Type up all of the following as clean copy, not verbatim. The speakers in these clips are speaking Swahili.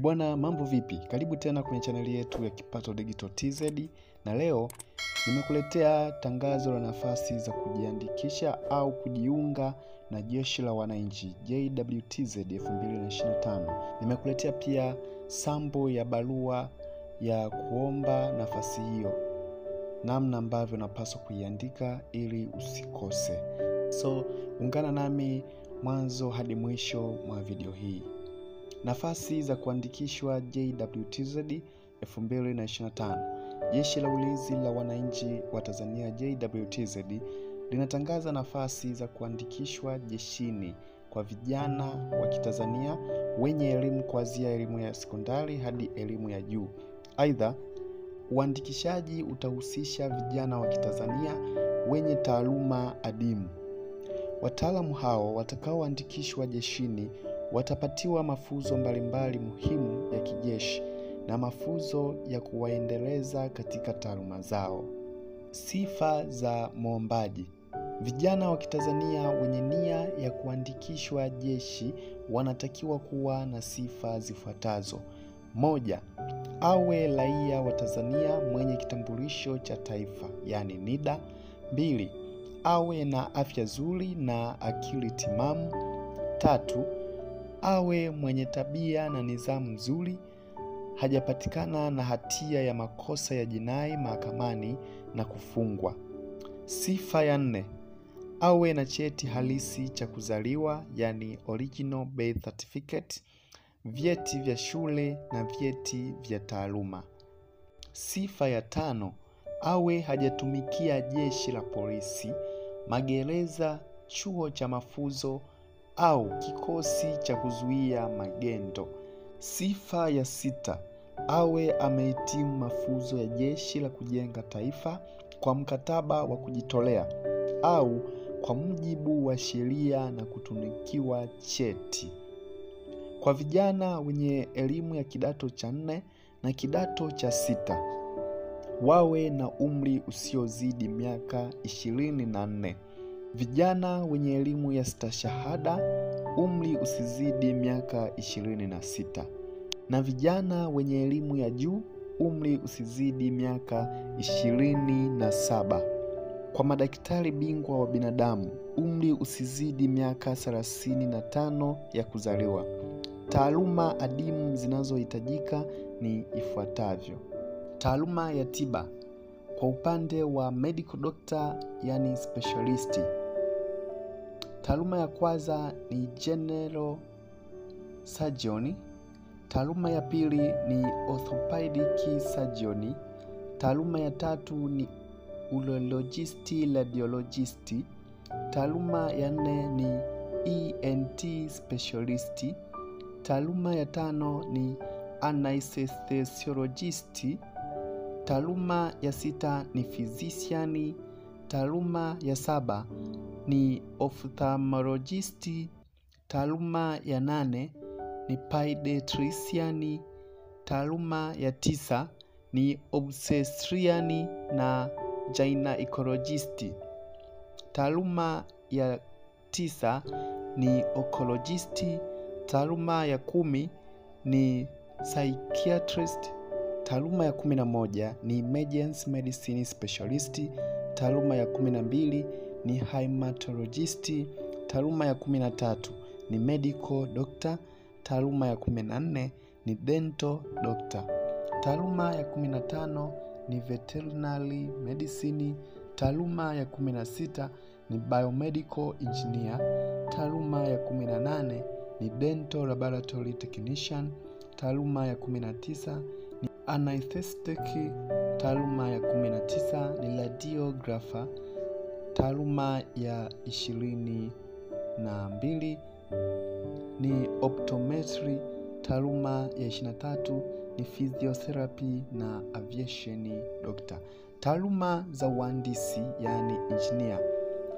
Bwana, mambo vipi? Karibu tena kwenye chaneli yetu ya Kipato Digital TZ, na leo nimekuletea tangazo la nafasi za kujiandikisha au kujiunga na Jeshi la Wananchi JWTZ 2025. Nimekuletea pia sample ya barua ya kuomba nafasi hiyo, namna ambavyo unapaswa kuiandika ili usikose. So ungana nami mwanzo hadi mwisho mwa video hii. Nafasi za kuandikishwa JWTZ 2025. Jeshi la Ulinzi la Wananchi wa Tanzania JWTZ linatangaza nafasi za kuandikishwa jeshini kwa vijana wa Kitanzania wenye elimu kuanzia elimu ya sekondari hadi elimu ya juu. Aidha, uandikishaji utahusisha vijana wa Kitanzania wenye taaluma adimu. Wataalamu hao watakaoandikishwa jeshini watapatiwa mafunzo mbalimbali muhimu ya kijeshi na mafunzo ya kuwaendeleza katika taaluma zao. Sifa za muombaji. Vijana wa Kitanzania wenye nia ya kuandikishwa jeshi wanatakiwa kuwa na sifa zifuatazo. 1. Awe raia wa Tanzania mwenye kitambulisho cha taifa, yani NIDA. 2. Awe na afya nzuri na akili timamu. 3. Awe mwenye tabia na nidhamu nzuri, hajapatikana na hatia ya makosa ya jinai mahakamani na kufungwa. Sifa ya 4. Awe na cheti halisi cha kuzaliwa, yani original birth certificate, vyeti vya shule na vyeti vya taaluma. Sifa ya 5. Awe hajatumikia jeshi la polisi, magereza, chuo cha mafunzo au kikosi cha kuzuia magendo. Sifa ya 6. Awe amehitimu mafunzo ya Jeshi la Kujenga Taifa kwa mkataba wa kujitolea au kwa mujibu wa sheria na kutunukiwa cheti. Kwa vijana wenye elimu ya kidato cha 4 na kidato cha 6, wawe na umri usiozidi miaka 24. Vijana wenye elimu ya stashahada, umri usizidi miaka 26. Na vijana wenye elimu ya juu, umri usizidi miaka 27. Kwa madaktari bingwa wa binadamu, umri usizidi miaka 35 ya kuzaliwa. Taaluma adimu zinazohitajika ni ifuatavyo. Taaluma ya tiba. Kwa upande wa medical doctor, yani specialist, taaluma ya kwanza ni general surgeon. Taaluma ya pili ni orthopedic surgeon. Taaluma ya tatu ni urologist radiologist. Taaluma ya 4 ni ENT specialist. Taaluma ya 5 ni anesthesiologist. Taaluma ya 6 ni physician. Taaluma ya 7 ni ophthalmologist. Taaluma ya 8 ni pediatrician. Taaluma ya 9 ni obstetrician na gynecologist. Taaluma ya 9 ni oncologist. Taaluma ya 10 ni psychiatrist. Taaluma ya 11 ni emergency medicine specialist. Taaluma ya 12 ni hematologist. Taaluma ya 13 ni medical doctor. Taaluma ya 14 ni dental doctor. Taaluma ya 15 ni veterinary medicine. Taaluma ya 16 ni biomedical engineer. Taaluma ya 18 ni dental laboratory technician. Taaluma ya 19 ni anesthetic. Taaluma ya 19 ni radiographer. Taaluma ya 22 ni optometry. Taaluma ya 23 ni physiotherapy na aviation doctor. Taaluma za uhandisi, yani engineer.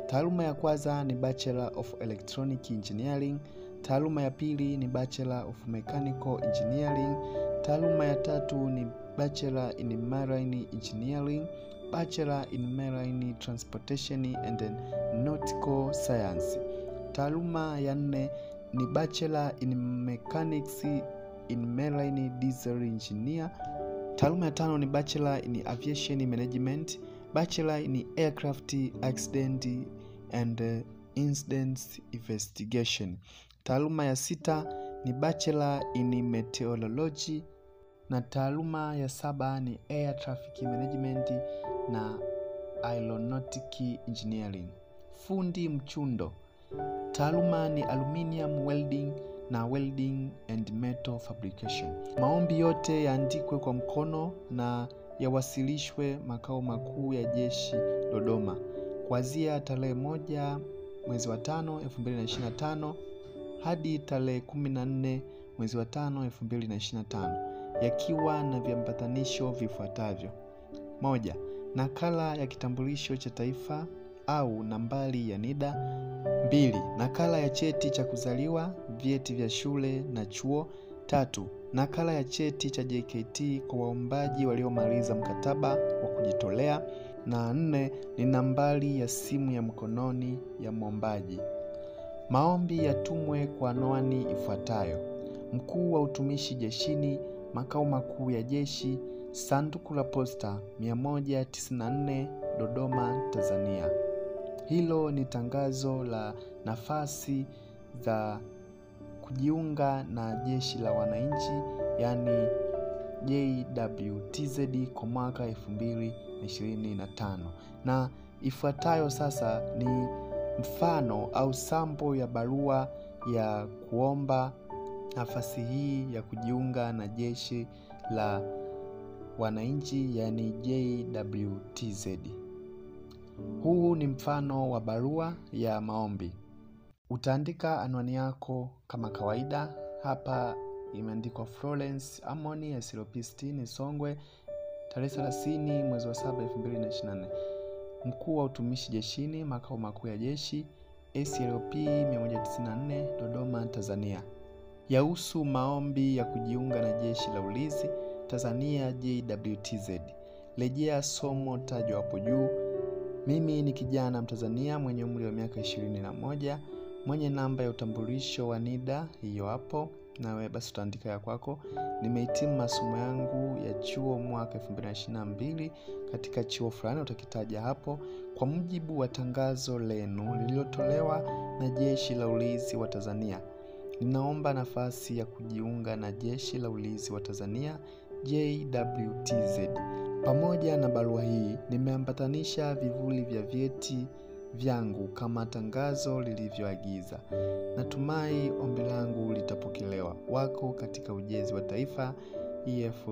Taaluma ya kwanza ni Bachelor of Electronic Engineering. Taaluma ya pili ni Bachelor of Mechanical Engineering. Taaluma ya tatu ni Bachelor in Marine Engineering, Bachelor in Marine Transportation and Nautical Science. Taaluma ya 4 ni Bachelor in Mechanics in Marine Diesel Engineer. Taaluma ya 5 ni Bachelor in Aviation Management, Bachelor in Aircraft Accident and Incidents Investigation. Taaluma ya 6 ni Bachelor in Meteorology, na taaluma ya 7 ni Air Traffic Management na Aeronautic Engineering. Fundi mchundo. Taaluma ni Aluminium Welding na Welding and Metal Fabrication. Maombi yote yaandikwe kwa mkono na yawasilishwe makao makuu ya jeshi Dodoma kuanzia tarehe 1 mwezi wa 5 2025 hadi tarehe 14 mwezi wa 5 2025, yakiwa na viambatanisho vifuatavyo: 1. Nakala ya kitambulisho cha taifa au nambari ya NIDA. 2. Nakala ya cheti cha kuzaliwa, vyeti vya shule na chuo. 3. Nakala ya cheti cha JKT kwa waombaji waliomaliza mkataba wa kujitolea. Na 4 ni nambari ya simu ya mkononi ya mwombaji. Maombi yatumwe kwa anwani ifuatayo: Mkuu wa Utumishi Jeshini, Makao Makuu ya Jeshi, Sanduku la Posta 194, Dodoma, Tanzania. Hilo ni tangazo la nafasi za kujiunga na Jeshi la Wananchi, yani JWTZ kwa mwaka 2025. Na ifuatayo sasa ni mfano au sample ya barua ya kuomba nafasi hii ya kujiunga na Jeshi la Wananchi, yani JWTZ. Huu ni mfano wa barua ya maombi. Utaandika anwani yako kama kawaida. Hapa imeandikwa Florence Amoni, SLP 60, Songwe, tarehe 30 mwezi wa 7 2024. Mkuu wa Utumishi Jeshini, Makao Makuu ya Jeshi, SLP 194, Dodoma, Tanzania. Yahusu maombi ya kujiunga na Jeshi la Ulinzi Tanzania, JWTZ. Rejea somo tajwa hapo juu. Mimi ni kijana Mtanzania mwenye umri wa miaka 21, mwenye namba ya utambulisho wa NIDA hiyo hapo, na wewe basi utaandika ya kwako. Nimehitimu masomo yangu ya chuo mwaka 2022 katika chuo fulani, utakitaja hapo kwa mujibu wa tangazo lenu lililotolewa na Jeshi la Ulinzi wa Tanzania. Ninaomba nafasi ya kujiunga na Jeshi la Ulinzi wa Tanzania, JWTZ. Pamoja na barua hii nimeambatanisha vivuli vya vyeti vyangu kama tangazo lilivyoagiza. Natumai ombi langu litapokelewa. Wako katika Ujenzi wa Taifa, EF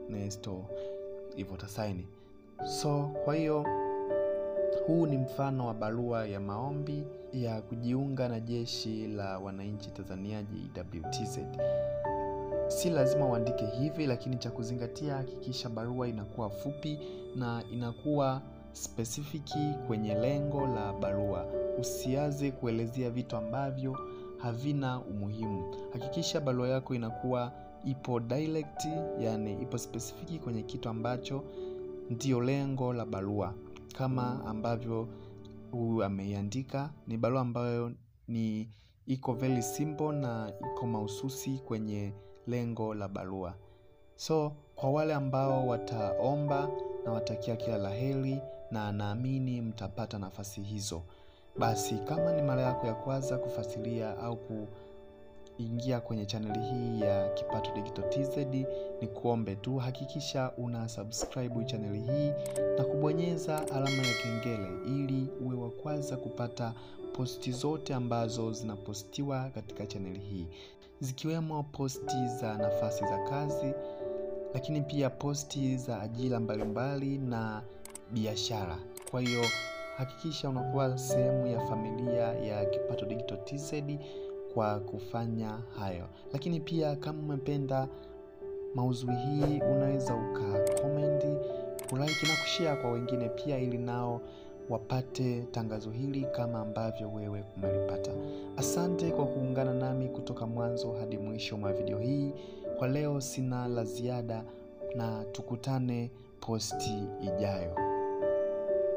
Nesto, hivyo tasaini. So kwa hiyo huu ni mfano wa barua ya maombi ya kujiunga na Jeshi la Wananchi Tanzania, JWTZ. Si lazima uandike hivi, lakini cha kuzingatia, hakikisha barua inakuwa fupi na inakuwa specifiki kwenye lengo la barua. Usianze kuelezea vitu ambavyo havina umuhimu. Hakikisha barua yako inakuwa ipo direct, yani ipo specifiki kwenye kitu ambacho ndio lengo la barua. Kama ambavyo ameiandika, ni barua ambayo ni iko very simple na iko mahususi kwenye lengo la barua. So kwa wale ambao wataomba, na watakia kila laheri, na naamini mtapata nafasi hizo. Basi kama ni mara yako ya kwanza kufuatilia au kuingia kwenye channel hii ya Kipato Digital TZ, ni kuombe tu hakikisha una subscribe channel hii na kubonyeza alama ya kengele ili uwe wa kwanza kupata posti zote ambazo zinapostiwa katika channel hii, zikiwemo posti za nafasi za kazi, lakini pia posti za ajira mbalimbali na biashara. Kwa hiyo hakikisha unakuwa sehemu ya familia ya Kipato Digital TZ kwa kufanya hayo. Lakini pia kama umependa maudhui hii, unaweza comment, kulike na kushare kwa wengine pia, ili nao wapate tangazo hili kama ambavyo wewe umelipata. Asante kwa kuungana nami kutoka mwanzo hadi mwisho wa video hii. Kwa leo sina la ziada, na tukutane posti ijayo.